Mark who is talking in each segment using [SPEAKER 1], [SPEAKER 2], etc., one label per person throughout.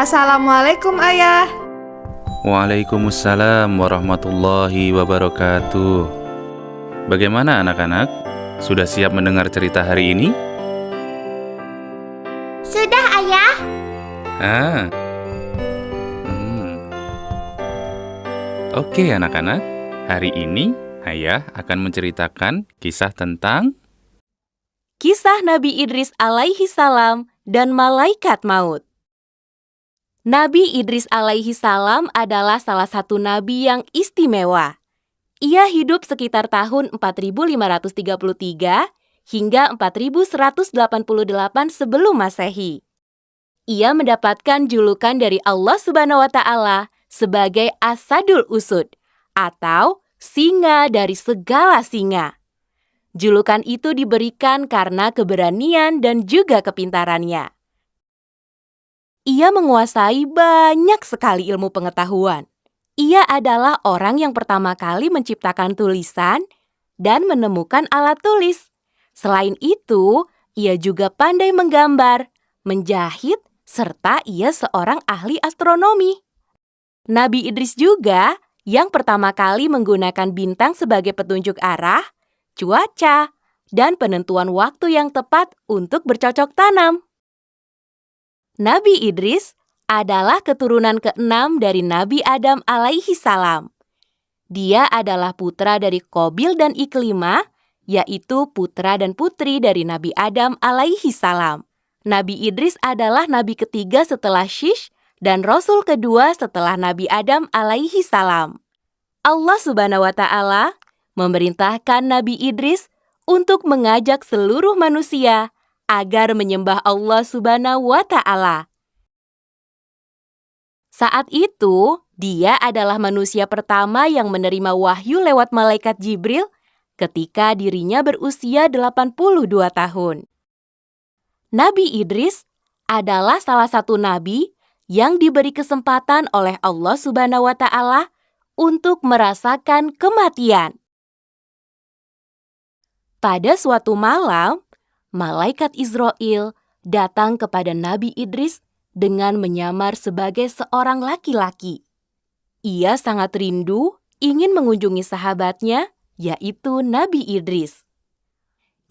[SPEAKER 1] Assalamualaikum Ayah.
[SPEAKER 2] Waalaikumsalam warahmatullahi wabarakatuh. Bagaimana anak-anak? Sudah siap mendengar cerita hari ini?
[SPEAKER 3] Sudah, Ayah.
[SPEAKER 2] Ah. Oke anak-anak, hari ini Ayah akan menceritakan kisah tentang
[SPEAKER 4] Kisah Nabi Idris alaihi salam dan malaikat maut. Nabi Idris alaihi salam adalah salah satu nabi yang istimewa. Ia hidup sekitar tahun 4533 hingga 4188 sebelum Masehi. Ia mendapatkan julukan dari Allah Subhanahu wa Ta'ala sebagai Asadul Usud atau singa dari segala singa. Julukan itu diberikan karena keberanian dan juga kepintarannya. Ia menguasai banyak sekali ilmu pengetahuan. Ia adalah orang yang pertama kali menciptakan tulisan dan menemukan alat tulis. Selain itu, ia juga pandai menggambar, menjahit, serta ia seorang ahli astronomi. Nabi Idris juga yang pertama kali menggunakan bintang sebagai petunjuk arah, cuaca, dan penentuan waktu yang tepat untuk bercocok tanam. Nabi Idris adalah keturunan ke-6 dari Nabi Adam alaihi salam. Dia adalah putra dari Qabil dan Iklimah, yaitu putra dan putri dari Nabi Adam alaihi salam. Nabi Idris adalah nabi ketiga setelah Shish dan rasul kedua setelah Nabi Adam alaihi salam. Allah Subhanahu wa Ta'ala memerintahkan Nabi Idris untuk mengajak seluruh manusia agar menyembah Allah Subhanahu wa Ta'ala. Saat itu, dia adalah manusia pertama yang menerima wahyu lewat malaikat Jibril ketika dirinya berusia 82 tahun. Nabi Idris adalah salah satu nabi yang diberi kesempatan oleh Allah Subhanahu wa Ta'ala untuk merasakan kematian. Pada suatu malam, malaikat Israel datang kepada Nabi Idris dengan menyamar sebagai seorang laki-laki. Ia sangat rindu ingin mengunjungi sahabatnya, yaitu Nabi Idris.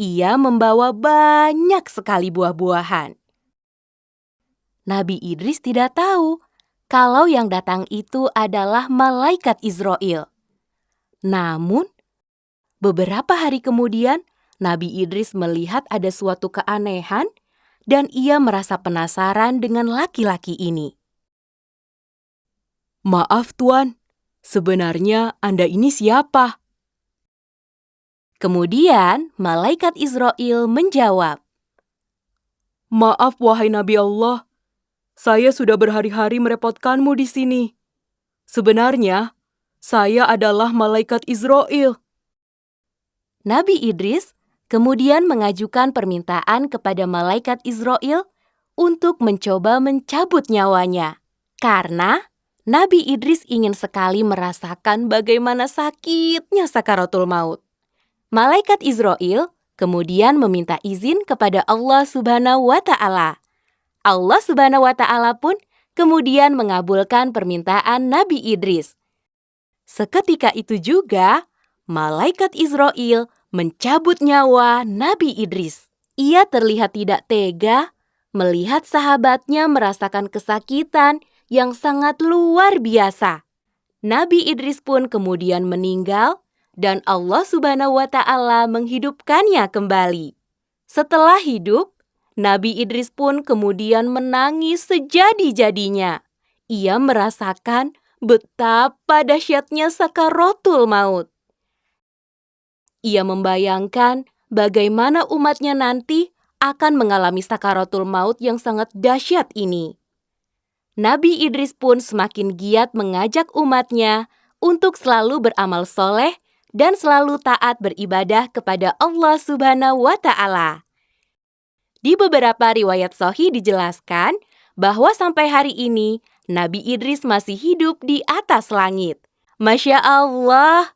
[SPEAKER 4] Ia membawa banyak sekali buah-buahan. Nabi Idris tidak tahu kalau yang datang itu adalah malaikat Israel. Namun, beberapa hari kemudian, Nabi Idris melihat ada suatu keanehan dan ia merasa penasaran dengan laki-laki ini. "Maaf Tuan, sebenarnya Anda ini siapa?" Kemudian, malaikat Israel menjawab, "Maaf wahai Nabi Allah, saya sudah berhari-hari merepotkanmu di sini. Sebenarnya, saya adalah malaikat Israel." Nabi Idris kemudian mengajukan permintaan kepada malaikat Israel untuk mencoba mencabut nyawanya. Karena Nabi Idris ingin sekali merasakan bagaimana sakitnya sakaratul maut. Malaikat Israel kemudian meminta izin kepada Allah Subhanahu wa Ta'ala. Allah Subhanahu wa Ta'ala pun kemudian mengabulkan permintaan Nabi Idris. Seketika itu juga, malaikat Israel mencabut nyawa Nabi Idris. Ia terlihat tidak tega melihat sahabatnya merasakan kesakitan yang sangat luar biasa. Nabi Idris pun kemudian meninggal dan Allah Subhanahu wa Ta'ala menghidupkannya kembali. Setelah hidup, Nabi Idris pun kemudian menangis sejadi-jadinya. Ia merasakan betapa dahsyatnya sakaratul maut. Ia membayangkan bagaimana umatnya nanti akan mengalami sakaratul maut yang sangat dahsyat ini. Nabi Idris pun semakin giat mengajak umatnya untuk selalu beramal soleh dan selalu taat beribadah kepada Allah Subhanahu wa Ta'ala. Di beberapa riwayat sahih dijelaskan bahwa sampai hari ini Nabi Idris masih hidup di atas langit. Masya Allah,